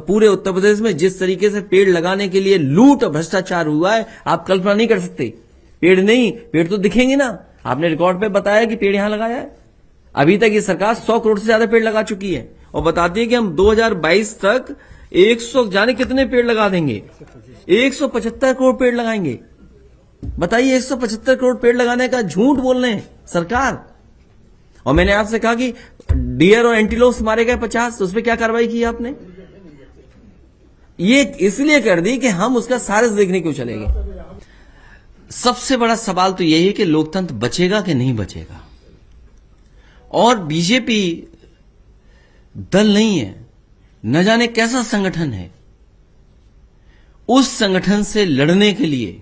पूरे उत्तर प्रदेश में जिस तरीके से पेड़ लगाने के लिए लूट और भ्रष्टाचार हुआ है, आप कल्पना नहीं कर सकते। पेड़ नहीं, पेड़ तो दिखेंगे ना। आपने रिकॉर्ड पे बताया कि पेड़ यहां लगाया है। अभी तक ये सरकार 100 करोड़ से ज्यादा पेड़ लगा चुकी है और बताती है कि हम 2022 तक 100 जाने कितने पेड़ लगा देंगे, 175 करोड़ पेड़ लगाएंगे। बताइए, 175 करोड़ पेड़ लगाने का झूठ बोल रहे हैं सरकार। और मैंने आपसे कहा कि डियर और एंटीलोप्स मारे गए 50, उस पर क्या कार्रवाई की आपने? ये इसलिए कर दी कि हम उसका सारस देखने क्यों चले गए। सबसे बड़ा सवाल तो यही है कि लोकतंत्र बचेगा कि नहीं बचेगा। और बीजेपी दल नहीं है, न जाने कैसा संगठन है। उस संगठन से लड़ने के लिए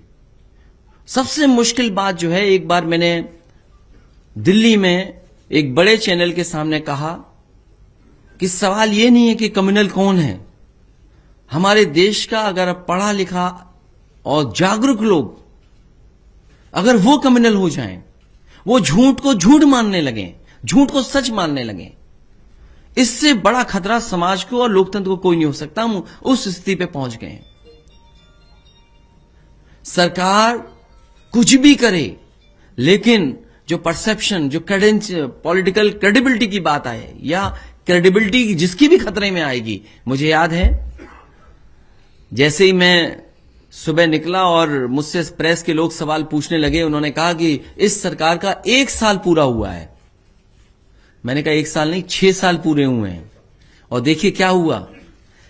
सबसे मुश्किल बात जो है, एक बार मैंने दिल्ली में एक बड़े चैनल के सामने कहा कि सवाल यह नहीं है कि कम्युनल कौन है। हमारे देश का अगर पढ़ा लिखा और जागरूक लोग अगर वो कम्युनल हो जाएं, वो झूठ को झूठ मानने लगें, झूठ को सच मानने लगें, इससे बड़ा खतरा समाज को और लोकतंत्र को कोई नहीं हो सकता। हम उस स्थिति पे पहुंच गए हैं। सरकार कुछ भी करे, लेकिन जो परसेप्शन, जो पॉलिटिकल क्रेडिबिलिटी की बात आए या क्रेडिबिलिटी जिसकी भी खतरे में आएगी। मुझे याद है, जैसे ही मैं सुबह निकला और मुझसे प्रेस के लोग सवाल पूछने लगे, उन्होंने कहा कि इस सरकार का 1 साल पूरा हुआ है। मैंने कहा 1 साल नहीं, 6 साल पूरे हुए हैं। और देखिए क्या हुआ।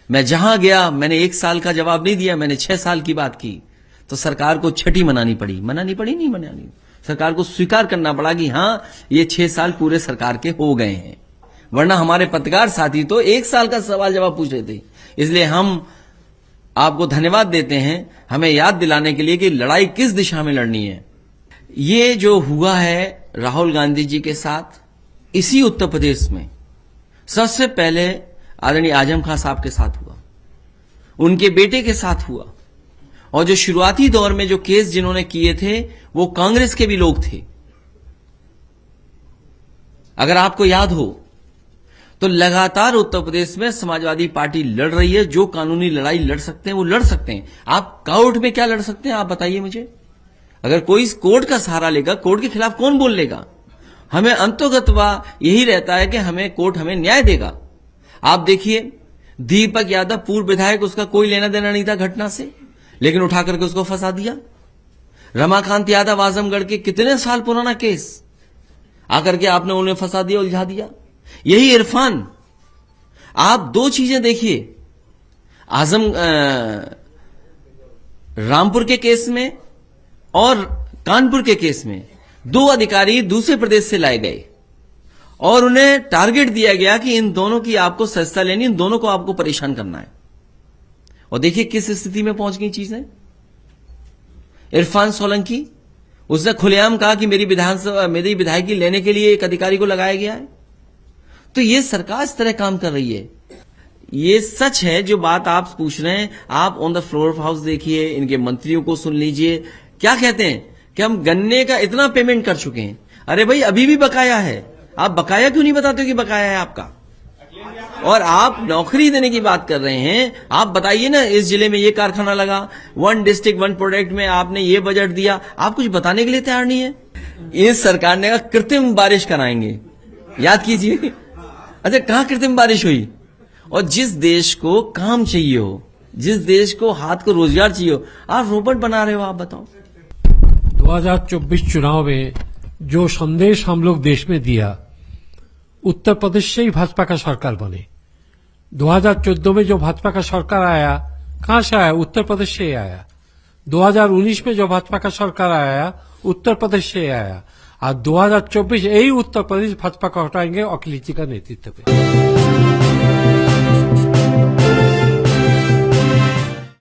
मैं जहां गया मैंने 1 साल का जवाब नहीं दिया, मैंने 6 साल की बात की। तो सरकार को छठी मनानी पड़ी। नहीं मनानी, सरकार को स्वीकार करना पड़ा कि हां, ये 6 साल पूरे सरकार के हो गए हैं। वरना हमारे पत्रकार साथी तो 1 साल का सवाल जवाब पूछ रहे थे। इसलिए हम आपको धन्यवाद देते हैं हमें याद दिलाने के लिए कि लड़ाई किस दिशा में लड़नी है। ये जो हुआ है राहुल गांधी जी के साथ, इसी उत्तर प्रदेश में सबसे पहले आदरणीय आजम खान साहब के साथ हुआ, उनके बेटे के साथ हुआ। और जो शुरुआती दौर में जो केस जिन्होंने किए थे, वो कांग्रेस के भी लोग थे। अगर आपको याद हो तो लगातार उत्तर प्रदेश में समाजवादी पार्टी लड़ रही है। जो कानूनी लड़ाई लड़ सकते हैं वो लड़ सकते हैं। आप कोर्ट में क्या लड़ सकते हैं, आप बताइए मुझे। अगर कोई कोर्ट का सहारा लेगा, कोर्ट के खिलाफ कौन बोल लेगा? हमें अंतोगतवा यही रहता है कि हमें कोर्ट हमें न्याय देगा। आप देखिए, दीपक यादव पूर्व विधायक, उसका कोई लेना देना नहीं था घटना से, लेकिन उठा करके उसको फंसा दिया। रमाकांत यादव आजमगढ़ के कितने साल पुराना केस, आकर के आपने उन्हें फंसा दिया, उलझा दिया। यही इरफान। आप 2 चीजें देखिए, रामपुर के केस में और कानपुर के केस में 2 अधिकारी दूसरे प्रदेश से लाए गए और उन्हें टारगेट दिया गया कि इन दोनों की आपको सहायता लेनी, इन दोनों को आपको परेशान करना है। और देखिए किस स्थिति में पहुंच गई चीजें। इरफान सोलंकी, उसने खुलेआम कहा कि मेरी विधायकी लेने के लिए एक अधिकारी को लगाया गया है। तो ये सरकार इस तरह काम कर रही है। ये सच है जो बात आप पूछ रहे हैं। आप on the floor of house देखिए, इनके मंत्रियों को सुन लीजिए, क्या कहते हैं कि हम गन्ने का इतना पेमेंट कर चुके हैं। अरे भाई, अभी भी बकाया है। आप बकाया क्यों नहीं बताते कि बकाया है आपका? और आप नौकरी देने की बात कर रहे हैं। आप बताइए ना, इस जिले में ये कारखाना लगा, 1 डिस्ट्रिक्ट 1 प्रोडक्ट में आपने ये बजट दिया, आप कुछ बताने के लिए तैयार नहीं है। इस सरकार ने कहा कृत्रिम बारिश कराएंगे, याद कीजिए। अच्छा, कहां कृत्रिम बारिश हुई? और जिस देश को काम चाहिए हो, जिस देश को हाथ को रोजगार चाहिए हो, आप रोबोट बना रहे हो। आप बताओ। 2024 चुनाव में जो संदेश हम लोग देश में दिया, उत्तर प्रदेश से ही भाजपा का सरकार बने। 2014 में जो भाजपा का सरकार आया, कहां से आया? उत्तर प्रदेश से आया। 2019 में जो भाजपा का सरकार आया, उत्तर प्रदेश से आया। और 2024 यही उत्तर प्रदेश भाजपा को हटाएंगे अखिलेश जी का नेतृत्व पे।